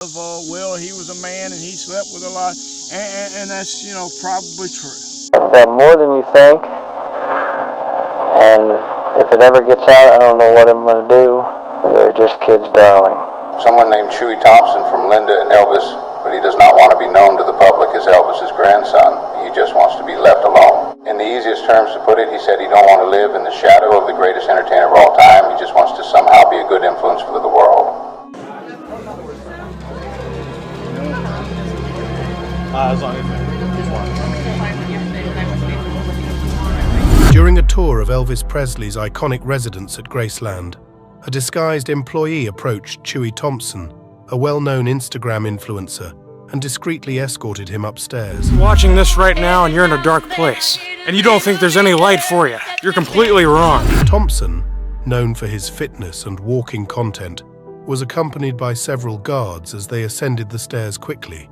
Well, he was a man and he slept with a lot, and that's, probably true. Said more than you think, and if it ever gets out, I don't know what I'm going to do. They're just kids, darling. Someone named Chewy Thompson from Linda and Elvis, but he does not want to be known to the public as Elvis's grandson. He just wants to be left alone. In the easiest terms to put it, he said he don't want to live in the shadow of the greatest entertainer of all time. He just wants to somehow be a good influence for the world. As long as During a tour of Elvis Presley's iconic residence at Graceland, a disguised employee approached Chewy Thompson, a well-known Instagram influencer, and discreetly escorted him upstairs. I'm watching this right now and you're in a dark place, and you don't think there's any light for you. You're completely wrong. Thompson, known for his fitness and walking content, was accompanied by several guards as they ascended the stairs quickly,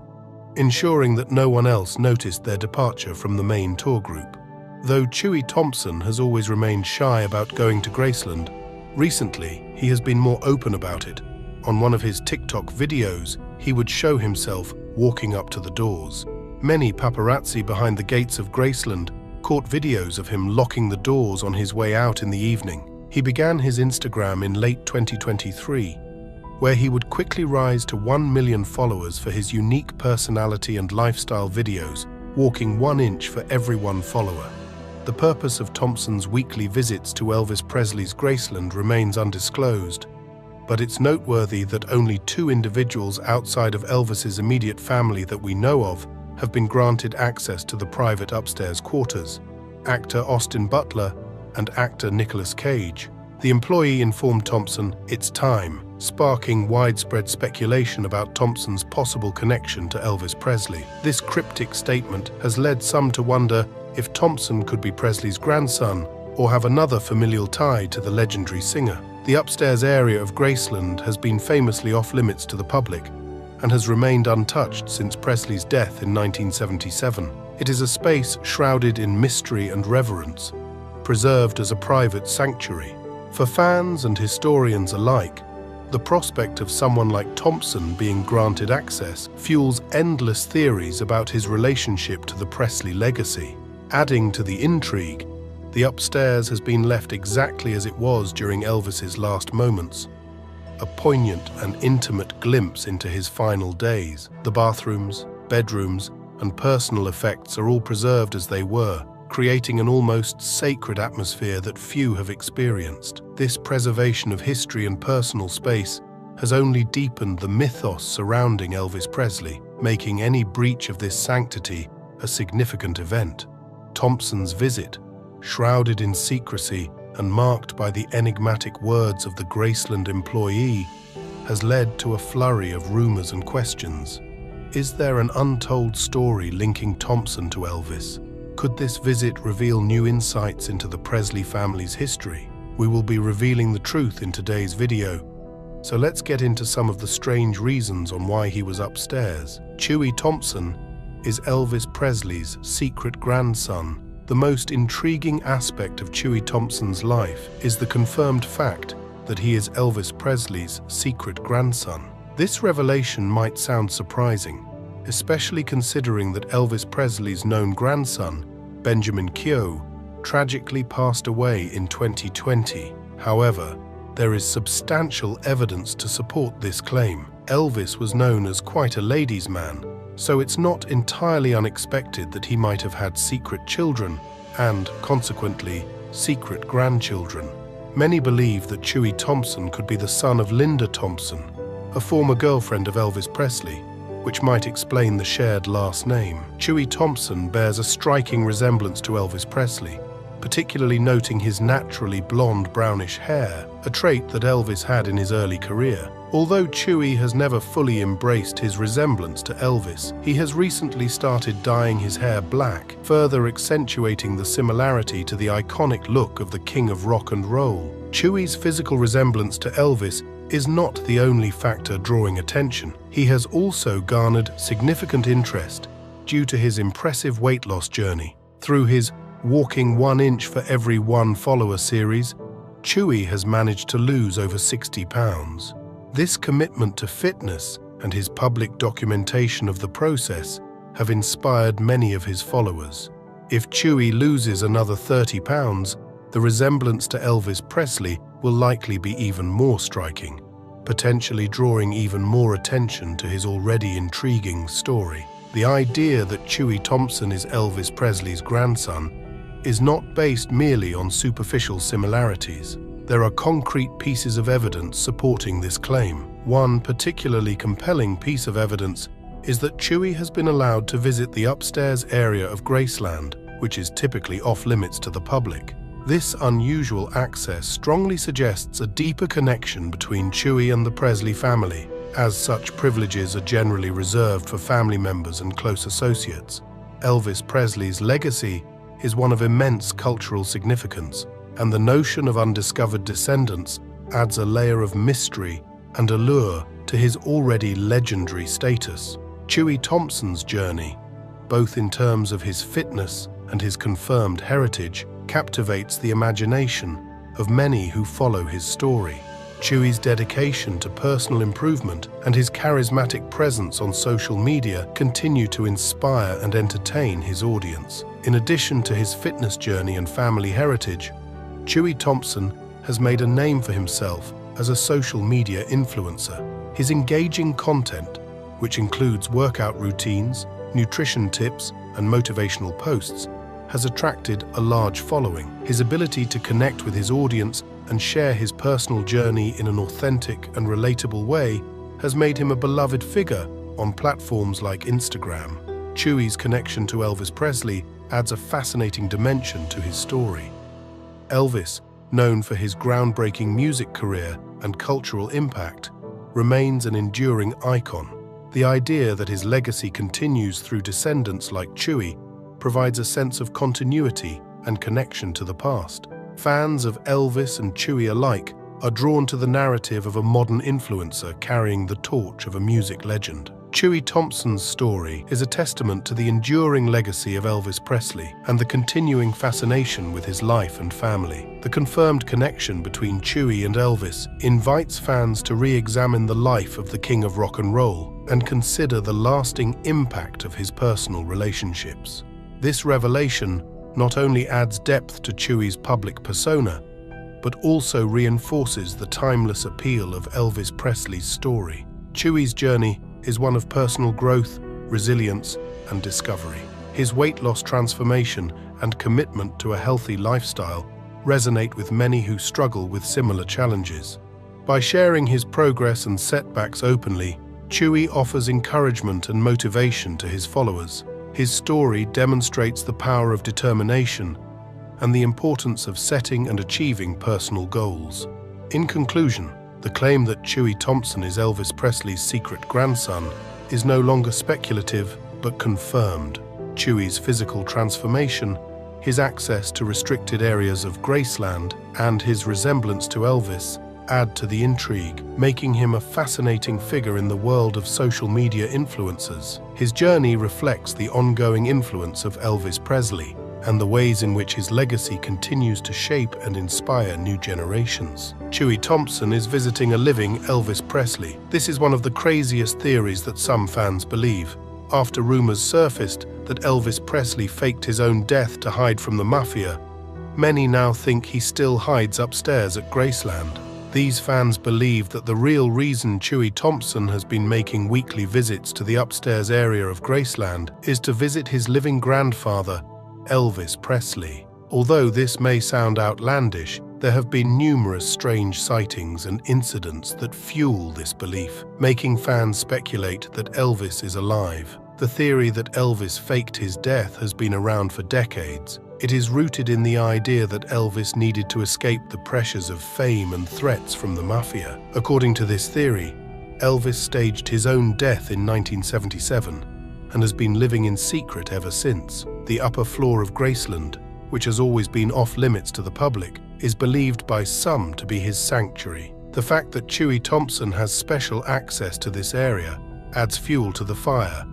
ensuring that no one else noticed their departure from the main tour group. Though Chewy Thompson has always remained shy about going to Graceland, recently he has been more open about it. On one of his TikTok videos, he would show himself walking up to the doors. Many paparazzi behind the gates of Graceland caught videos of him locking the doors on his way out in the evening. He began his Instagram in late 2023, where he would quickly rise to 1 million followers for his unique personality and lifestyle videos, walking 1 inch for every 1 follower. The purpose of Thompson's weekly visits to Elvis Presley's Graceland remains undisclosed, but it's noteworthy that only 2 individuals outside of Elvis's immediate family that we know of have been granted access to the private upstairs quarters: actor Austin Butler and actor Nicolas Cage. The employee informed Thompson it's time, sparking widespread speculation about Thompson's possible connection to Elvis Presley. This cryptic statement has led some to wonder if Thompson could be Presley's grandson or have another familial tie to the legendary singer. The upstairs area of Graceland has been famously off-limits to the public and has remained untouched since Presley's death in 1977. It is a space shrouded in mystery and reverence, preserved as a private sanctuary. For fans and historians alike, the prospect of someone like Thompson being granted access fuels endless theories about his relationship to the Presley legacy. Adding to the intrigue, the upstairs has been left exactly as it was during Elvis's last moments, a poignant and intimate glimpse into his final days. The bathrooms, bedrooms, and personal effects are all preserved as they were, creating an almost sacred atmosphere that few have experienced. This preservation of history and personal space has only deepened the mythos surrounding Elvis Presley, making any breach of this sanctity a significant event. Thompson's visit, shrouded in secrecy and marked by the enigmatic words of the Graceland employee, has led to a flurry of rumors and questions. Is there an untold story linking Thompson to Elvis? Could this visit reveal new insights into the Presley family's history? We will be revealing the truth in today's video, so let's get into some of the strange reasons on why he was upstairs. Chewy Thompson is Elvis Presley's secret grandson. The most intriguing aspect of Chewy Thompson's life is the confirmed fact that he is Elvis Presley's secret grandson. This revelation might sound surprising, especially considering that Elvis Presley's known grandson, Benjamin Keough, tragically passed away in 2020. However, there is substantial evidence to support this claim. Elvis was known as quite a ladies' man, so it's not entirely unexpected that he might have had secret children and, consequently, secret grandchildren. Many believe that Chewy Thompson could be the son of Linda Thompson, a former girlfriend of Elvis Presley, which might explain the shared last name. Chewy Thompson bears a striking resemblance to Elvis Presley, particularly noting his naturally blonde brownish hair, a trait that Elvis had in his early career. Although Chewy has never fully embraced his resemblance to Elvis, he has recently started dyeing his hair black, further accentuating the similarity to the iconic look of the king of rock and roll. Chewy's physical resemblance to Elvis is not the only factor drawing attention. He has also garnered significant interest due to his impressive weight loss journey. Through his Walking 1 Inch for Every 1 Follower series, Chewy has managed to lose over 60 pounds. This commitment to fitness and his public documentation of the process have inspired many of his followers. If Chewy loses another 30 pounds, the resemblance to Elvis Presley will likely be even more striking, potentially drawing even more attention to his already intriguing story. The idea that Chewy Thompson is Elvis Presley's grandson is not based merely on superficial similarities. There are concrete pieces of evidence supporting this claim. One particularly compelling piece of evidence is that Chewy has been allowed to visit the upstairs area of Graceland, which is typically off-limits to the public. This unusual access strongly suggests a deeper connection between Chewy and the Presley family, as such privileges are generally reserved for family members and close associates. Elvis Presley's legacy is one of immense cultural significance, and the notion of undiscovered descendants adds a layer of mystery and allure to his already legendary status. Chewy Thompson's journey, both in terms of his fitness and his confirmed heritage, captivates the imagination of many who follow his story. Chewy's dedication to personal improvement and his charismatic presence on social media continue to inspire and entertain his audience. In addition to his fitness journey and family heritage, Chewy Thompson has made a name for himself as a social media influencer. His engaging content, which includes workout routines, nutrition tips, and motivational posts, has attracted a large following. His ability to connect with his audience and share his personal journey in an authentic and relatable way has made him a beloved figure on platforms like Instagram. Chewy's connection to Elvis Presley adds a fascinating dimension to his story. Elvis, known for his groundbreaking music career and cultural impact, remains an enduring icon. The idea that his legacy continues through descendants like Chewy provides a sense of continuity and connection to the past. Fans of Elvis and Chewy alike are drawn to the narrative of a modern influencer carrying the torch of a music legend. Chewy Thompson's story is a testament to the enduring legacy of Elvis Presley and the continuing fascination with his life and family. The confirmed connection between Chewy and Elvis invites fans to re-examine the life of the King of Rock and Roll and consider the lasting impact of his personal relationships. This revelation not only adds depth to Chewy's public persona, but also reinforces the timeless appeal of Elvis Presley's story. Chewy's journey is one of personal growth, resilience, and discovery. His weight loss transformation and commitment to a healthy lifestyle resonate with many who struggle with similar challenges. By sharing his progress and setbacks openly, Chewy offers encouragement and motivation to his followers. His story demonstrates the power of determination and the importance of setting and achieving personal goals. In conclusion, the claim that Chewy Thompson is Elvis Presley's secret grandson is no longer speculative but confirmed. Chewy's physical transformation, his access to restricted areas of Graceland, and his resemblance to Elvis add to the intrigue, making him a fascinating figure in the world of social media influencers. His journey reflects the ongoing influence of Elvis Presley and the ways in which his legacy continues to shape and inspire new generations. Chewy Thompson is visiting a living Elvis Presley. This is one of the craziest theories that some fans believe. After rumors surfaced that Elvis Presley faked his own death to hide from the mafia, many now think he still hides upstairs at Graceland. These fans believe that the real reason Chewy Thompson has been making weekly visits to the upstairs area of Graceland is to visit his living grandfather, Elvis Presley. Although this may sound outlandish, there have been numerous strange sightings and incidents that fuel this belief, making fans speculate that Elvis is alive. The theory that Elvis faked his death has been around for decades. It is rooted in the idea that Elvis needed to escape the pressures of fame and threats from the mafia. According to this theory, Elvis staged his own death in 1977 and has been living in secret ever since. The upper floor of Graceland, which has always been off-limits to the public, is believed by some to be his sanctuary. The fact that Chewy Thompson has special access to this area adds fuel to the fire,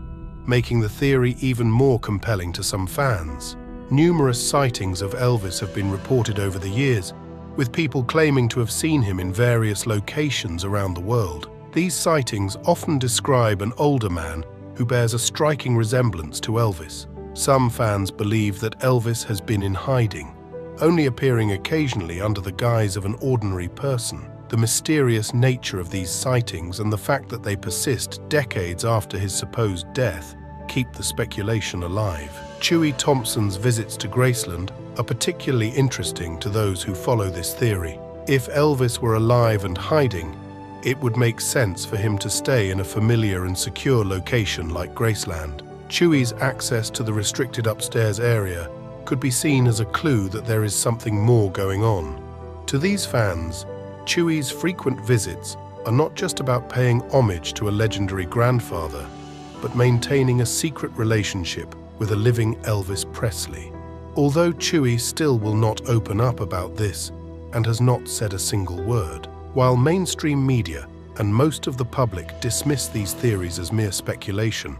making the theory even more compelling to some fans. Numerous sightings of Elvis have been reported over the years, with people claiming to have seen him in various locations around the world. These sightings often describe an older man who bears a striking resemblance to Elvis. Some fans believe that Elvis has been in hiding, only appearing occasionally under the guise of an ordinary person. The mysterious nature of these sightings and the fact that they persist decades after his supposed death keep the speculation alive. Chewy Thompson's visits to Graceland are particularly interesting to those who follow this theory. If Elvis were alive and hiding, it would make sense for him to stay in a familiar and secure location like Graceland. Chewy's access to the restricted upstairs area could be seen as a clue that there is something more going on. To these fans, Chewy's frequent visits are not just about paying homage to a legendary grandfather, but maintaining a secret relationship with a living Elvis Presley. Although Chewy still will not open up about this and has not said a single word, while mainstream media and most of the public dismiss these theories as mere speculation,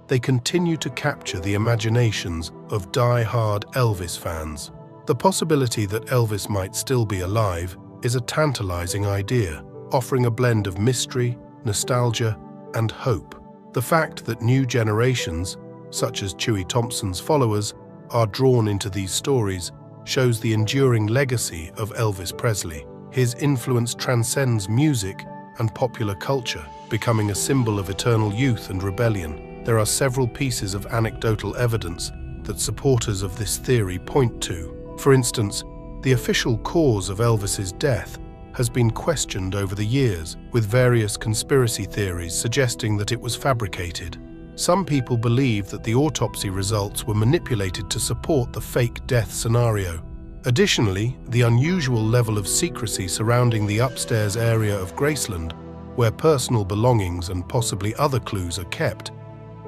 they continue to capture the imaginations of die-hard Elvis fans. The possibility that Elvis might still be alive is a tantalizing idea, offering a blend of mystery, nostalgia, and hope. The fact that new generations, such as Chewy Thompson's followers, are drawn into these stories shows the enduring legacy of Elvis Presley. His influence transcends music and popular culture, becoming a symbol of eternal youth and rebellion. There are several pieces of anecdotal evidence that supporters of this theory point to. For instance, the official cause of Elvis's death has been questioned over the years, with various conspiracy theories suggesting that it was fabricated. Some people believe that the autopsy results were manipulated to support the fake death scenario. Additionally, the unusual level of secrecy surrounding the upstairs area of Graceland, where personal belongings and possibly other clues are kept,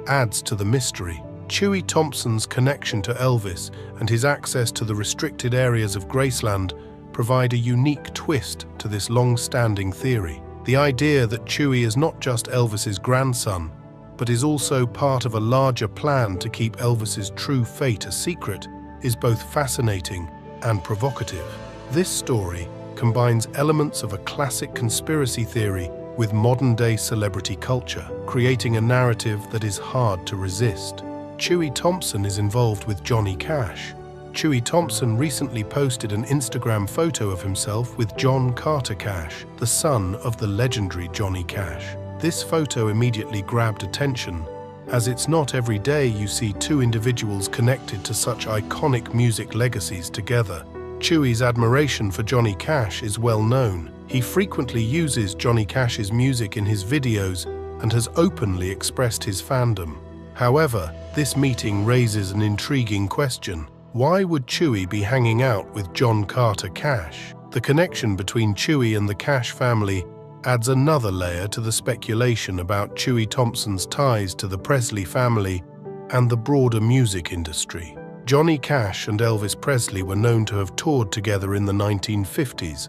adds to the mystery. Chewy Thompson's connection to Elvis and his access to the restricted areas of Graceland provide a unique twist to this long-standing theory. The idea that Chewy is not just Elvis's grandson, but is also part of a larger plan to keep Elvis's true fate a secret, is both fascinating and provocative. This story combines elements of a classic conspiracy theory with modern-day celebrity culture, creating a narrative that is hard to resist. Chewy Thompson is involved with Johnny Cash. Chewy Thompson recently posted an Instagram photo of himself with John Carter Cash, the son of the legendary Johnny Cash. This photo immediately grabbed attention, as it's not every day you see two individuals connected to such iconic music legacies together. Chewy's admiration for Johnny Cash is well known. He frequently uses Johnny Cash's music in his videos and has openly expressed his fandom. However, this meeting raises an intriguing question. Why would Chewy be hanging out with John Carter Cash? The connection between Chewy and the Cash family adds another layer to the speculation about Chewy Thompson's ties to the Presley family and the broader music industry. Johnny Cash and Elvis Presley were known to have toured together in the 1950s,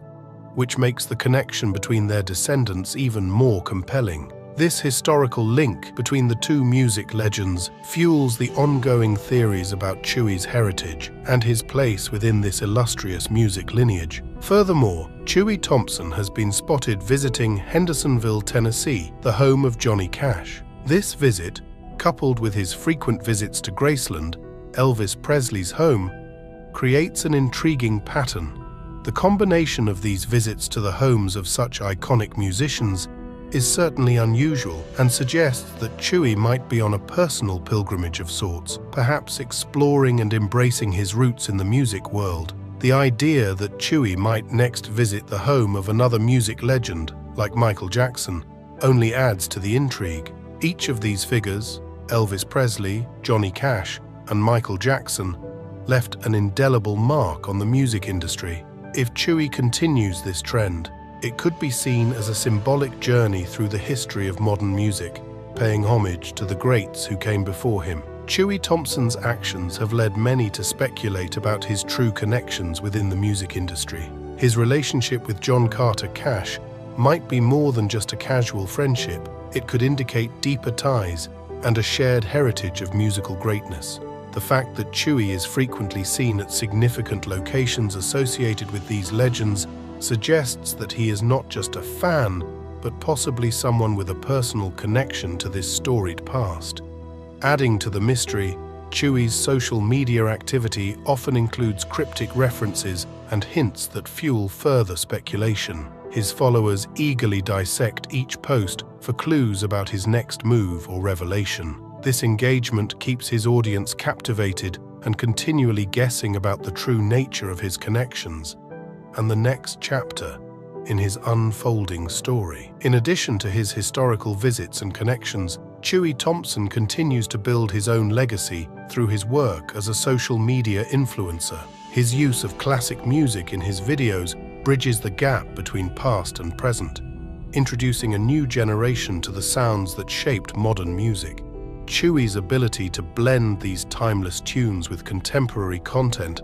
which makes the connection between their descendants even more compelling. This historical link between the two music legends fuels the ongoing theories about Chewy's heritage and his place within this illustrious music lineage. Furthermore, Chewy Thompson has been spotted visiting Hendersonville, Tennessee, the home of Johnny Cash. This visit, coupled with his frequent visits to Graceland, Elvis Presley's home, creates an intriguing pattern. The combination of these visits to the homes of such iconic musicians is certainly unusual and suggests that Chewy might be on a personal pilgrimage of sorts, perhaps exploring and embracing his roots in the music world. The idea that Chewy might next visit the home of another music legend, like Michael Jackson, only adds to the intrigue. Each of these figures, Elvis Presley, Johnny Cash, and Michael Jackson, left an indelible mark on the music industry. If Chewy continues this trend, it could be seen as a symbolic journey through the history of modern music, paying homage to the greats who came before him. Chewy Thompson's actions have led many to speculate about his true connections within the music industry. His relationship with John Carter Cash might be more than just a casual friendship. It could indicate deeper ties and a shared heritage of musical greatness. The fact that Chewy is frequently seen at significant locations associated with these legends suggests that he is not just a fan, but possibly someone with a personal connection to this storied past. Adding to the mystery, Chewy's social media activity often includes cryptic references and hints that fuel further speculation. His followers eagerly dissect each post for clues about his next move or revelation. This engagement keeps his audience captivated and continually guessing about the true nature of his connections and the next chapter in his unfolding story. In addition to his historical visits and connections, Chewy Thompson continues to build his own legacy through his work as a social media influencer. His use of classic music in his videos bridges the gap between past and present, introducing a new generation to the sounds that shaped modern music. Chewy's ability to blend these timeless tunes with contemporary content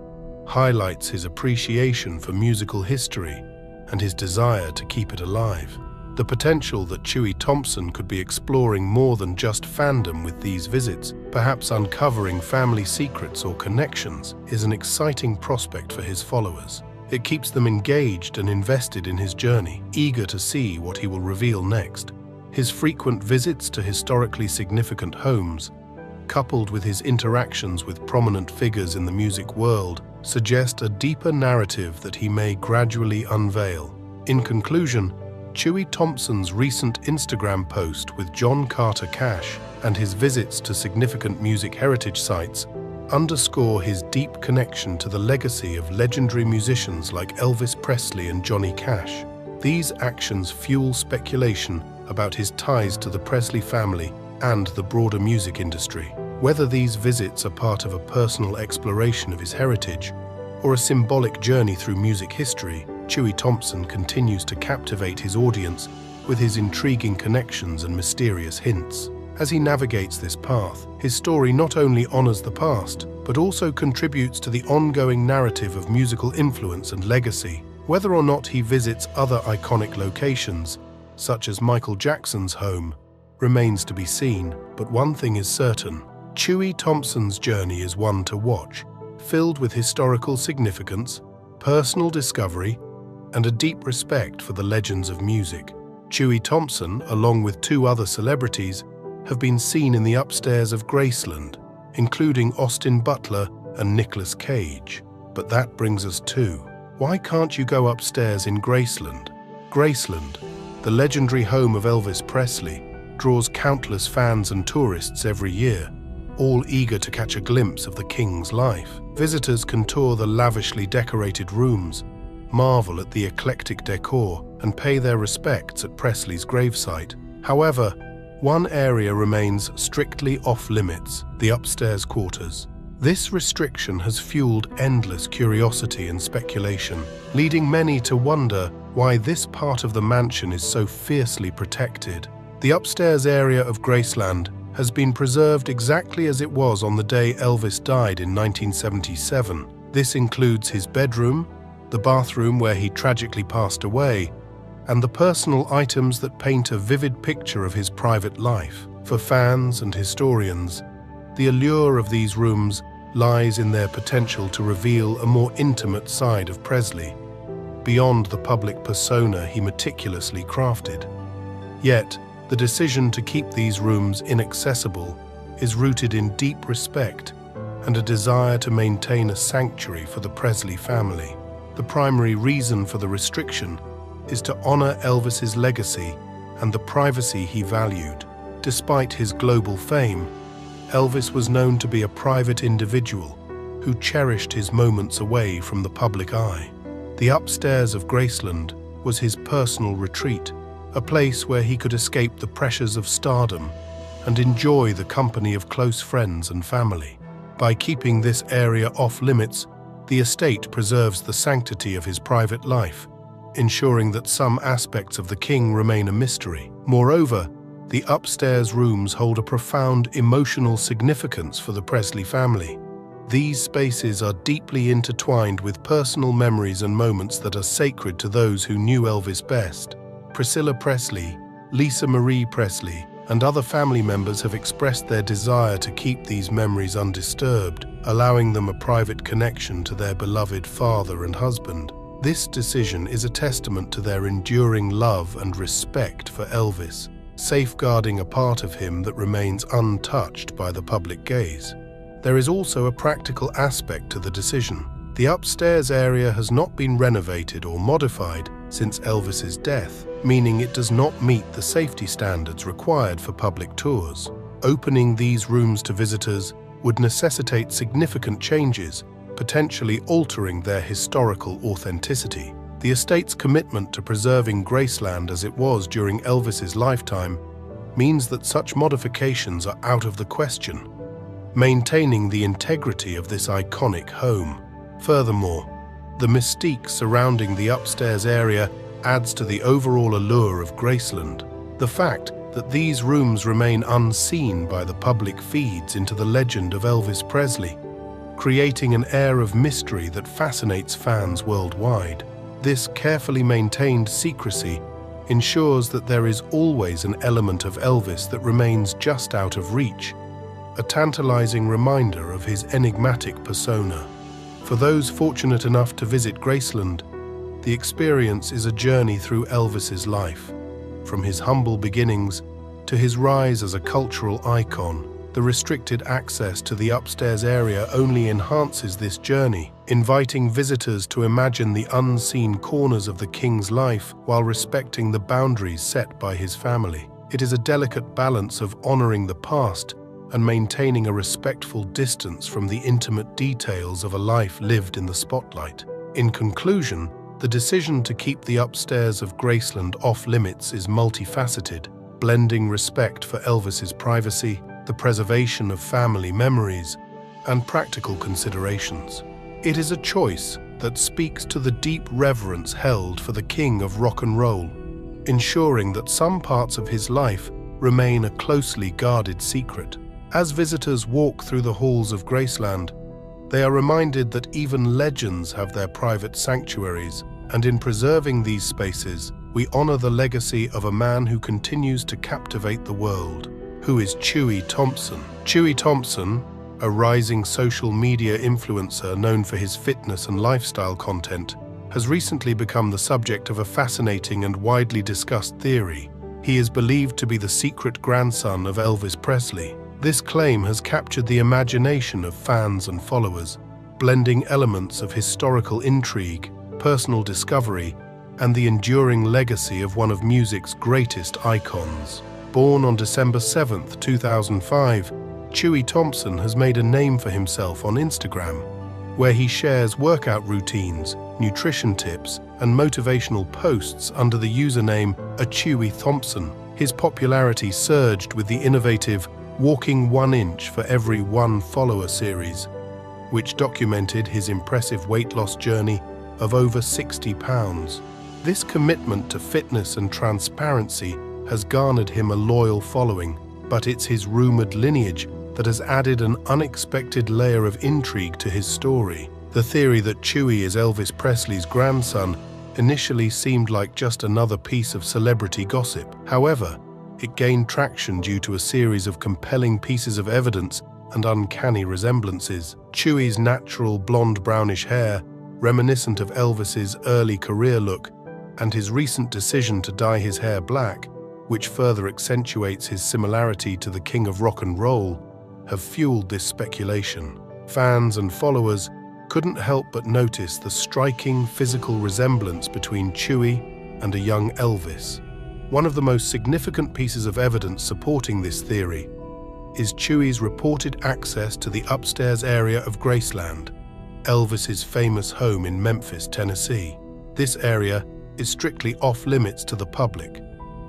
highlights his appreciation for musical history and his desire to keep it alive. The potential that Chewy Thompson could be exploring more than just fandom with these visits, perhaps uncovering family secrets or connections, is an exciting prospect for his followers. It keeps them engaged and invested in his journey, eager to see what he will reveal next. His frequent visits to historically significant homes, coupled with his interactions with prominent figures in the music world, suggest a deeper narrative that he may gradually unveil. In conclusion, Chewy Thompson's recent Instagram post with John Carter Cash and his visits to significant music heritage sites underscore his deep connection to the legacy of legendary musicians like Elvis Presley and Johnny Cash. These actions fuel speculation about his ties to the Presley family and the broader music industry. Whether these visits are part of a personal exploration of his heritage or a symbolic journey through music history, Chewy Thompson continues to captivate his audience with his intriguing connections and mysterious hints. As he navigates this path, his story not only honors the past, but also contributes to the ongoing narrative of musical influence and legacy. Whether or not he visits other iconic locations, such as Michael Jackson's home, remains to be seen, but one thing is certain: Chewy Thompson's journey is one to watch, filled with historical significance, personal discovery, and a deep respect for the legends of music. Chewy Thompson, along with 2 other celebrities, have been seen in the upstairs of Graceland, including Austin Butler and Nicolas Cage. But that brings us to, why can't you go upstairs in Graceland? Graceland, the legendary home of Elvis Presley, draws countless fans and tourists every year, all eager to catch a glimpse of the king's life. Visitors can tour the lavishly decorated rooms, marvel at the eclectic decor, and pay their respects at Presley's gravesite. However, one area remains strictly off-limits: the upstairs quarters. This restriction has fueled endless curiosity and speculation, leading many to wonder why this part of the mansion is so fiercely protected. The upstairs area of Graceland has been preserved exactly as it was on the day Elvis died in 1977. This includes his bedroom, the bathroom where he tragically passed away, and the personal items that paint a vivid picture of his private life. For fans and historians, the allure of these rooms lies in their potential to reveal a more intimate side of Presley, beyond the public persona he meticulously crafted. Yet, the decision to keep these rooms inaccessible is rooted in deep respect and a desire to maintain a sanctuary for the Presley family. The primary reason for the restriction is to honor Elvis's legacy and the privacy he valued. Despite his global fame, Elvis was known to be a private individual who cherished his moments away from the public eye. The upstairs of Graceland was his personal retreat, a place where he could escape the pressures of stardom and enjoy the company of close friends and family. By keeping this area off-limits, the estate preserves the sanctity of his private life, ensuring that some aspects of the king remain a mystery. Moreover, the upstairs rooms hold a profound emotional significance for the Presley family. These spaces are deeply intertwined with personal memories and moments that are sacred to those who knew Elvis best. Priscilla Presley, Lisa Marie Presley, and other family members have expressed their desire to keep these memories undisturbed, allowing them a private connection to their beloved father and husband. This decision is a testament to their enduring love and respect for Elvis, safeguarding a part of him that remains untouched by the public gaze. There is also a practical aspect to the decision. The upstairs area has not been renovated or modified since Elvis's death, meaning it does not meet the safety standards required for public tours. Opening these rooms to visitors would necessitate significant changes, potentially altering their historical authenticity. The estate's commitment to preserving Graceland as it was during Elvis's lifetime means that such modifications are out of the question, maintaining the integrity of this iconic home. Furthermore, the mystique surrounding the upstairs area adds to the overall allure of Graceland. The fact that these rooms remain unseen by the public feeds into the legend of Elvis Presley, creating an air of mystery that fascinates fans worldwide. This carefully maintained secrecy ensures that there is always an element of Elvis that remains just out of reach, a tantalizing reminder of his enigmatic persona. For those fortunate enough to visit Graceland, the experience is a journey through Elvis's life. From his humble beginnings to his rise as a cultural icon, the restricted access to the upstairs area only enhances this journey, inviting visitors to imagine the unseen corners of the king's life while respecting the boundaries set by his family. It is a delicate balance of honoring the past and maintaining a respectful distance from the intimate details of a life lived in the spotlight. In conclusion, the decision to keep the upstairs of Graceland off-limits is multifaceted, blending respect for Elvis's privacy, the preservation of family memories, and practical considerations. It is a choice that speaks to the deep reverence held for the king of rock and roll, ensuring that some parts of his life remain a closely guarded secret. As visitors walk through the halls of Graceland, they are reminded that even legends have their private sanctuaries, and in preserving these spaces, we honor the legacy of a man who continues to captivate the world. Who is Chewy Thompson? Chewy Thompson, a rising social media influencer known for his fitness and lifestyle content, has recently become the subject of a fascinating and widely discussed theory. He is believed to be the secret grandson of Elvis Presley. This claim has captured the imagination of fans and followers, blending elements of historical intrigue, personal discovery, and the enduring legacy of one of music's greatest icons. Born on December 7, 2005, Chewy Thompson has made a name for himself on Instagram, where he shares workout routines, nutrition tips, and motivational posts under the username Chewy Thompson. His popularity surged with the innovative Walking 1 Inch for Every 1 Follower series, which documented his impressive weight loss journey of over 60 pounds. This commitment to fitness and transparency has garnered him a loyal following, but it's his rumored lineage that has added an unexpected layer of intrigue to his story. The theory that Chewy is Elvis Presley's grandson initially seemed like just another piece of celebrity gossip. However, it gained traction due to a series of compelling pieces of evidence and uncanny resemblances. Chewy's natural blonde-brownish hair, reminiscent of Elvis's early career look, and his recent decision to dye his hair black, which further accentuates his similarity to the king of rock and roll, have fueled this speculation. Fans and followers couldn't help but notice the striking physical resemblance between Chewy and a young Elvis. One of the most significant pieces of evidence supporting this theory is Chewy's reported access to the upstairs area of Graceland, Elvis's famous home in Memphis, Tennessee. This area is strictly off-limits to the public,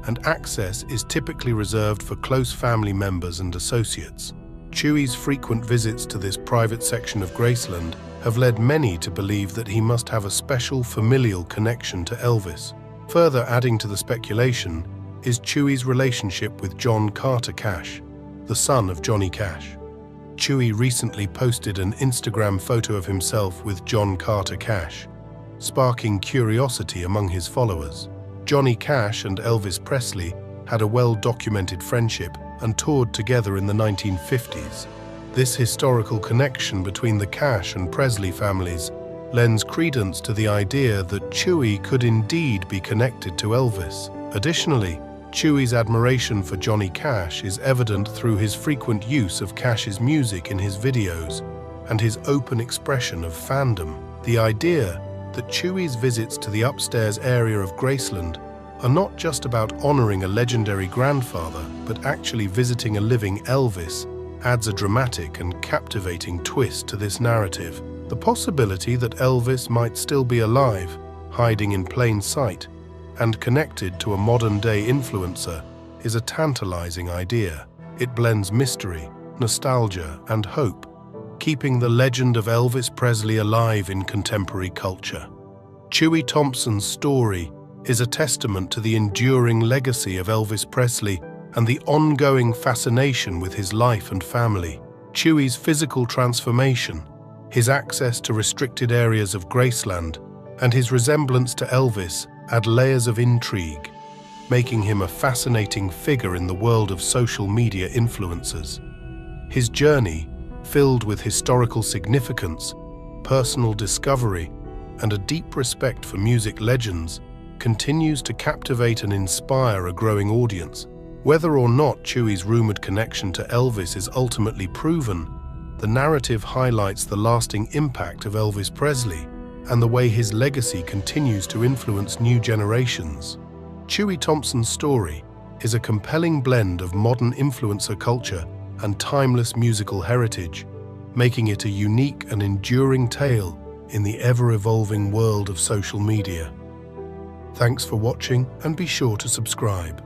and access is typically reserved for close family members and associates. Chewy's frequent visits to this private section of Graceland have led many to believe that he must have a special familial connection to Elvis. Further adding to the speculation is Chewy's relationship with John Carter Cash, the son of Johnny Cash. Chewy recently posted an Instagram photo of himself with John Carter Cash, sparking curiosity among his followers. Johnny Cash and Elvis Presley had a well-documented friendship and toured together in the 1950s. This historical connection between the Cash and Presley families lends credence to the idea that Chewy could indeed be connected to Elvis. Additionally, Chewy's admiration for Johnny Cash is evident through his frequent use of Cash's music in his videos and his open expression of fandom. The idea that Chewy's visits to the upstairs area of Graceland are not just about honoring a legendary grandfather, but actually visiting a living Elvis adds a dramatic and captivating twist to this narrative. The possibility that Elvis might still be alive, hiding in plain sight, and connected to a modern-day influencer is a tantalizing idea. It blends mystery, nostalgia, and hope, keeping the legend of Elvis Presley alive in contemporary culture. Chewy Thompson's story is a testament to the enduring legacy of Elvis Presley and the ongoing fascination with his life and family. Chewy's physical transformation, his access to restricted areas of Graceland, and his resemblance to Elvis add layers of intrigue, making him a fascinating figure in the world of social media influencers. His journey, filled with historical significance, personal discovery, and a deep respect for music legends, continues to captivate and inspire a growing audience. Whether or not Chewy's rumored connection to Elvis is ultimately proven, the narrative highlights the lasting impact of Elvis Presley and the way his legacy continues to influence new generations. Chewy Thompson's story is a compelling blend of modern influencer culture and timeless musical heritage, making it a unique and enduring tale in the ever-evolving world of social media. Thanks for watching, and be sure to subscribe.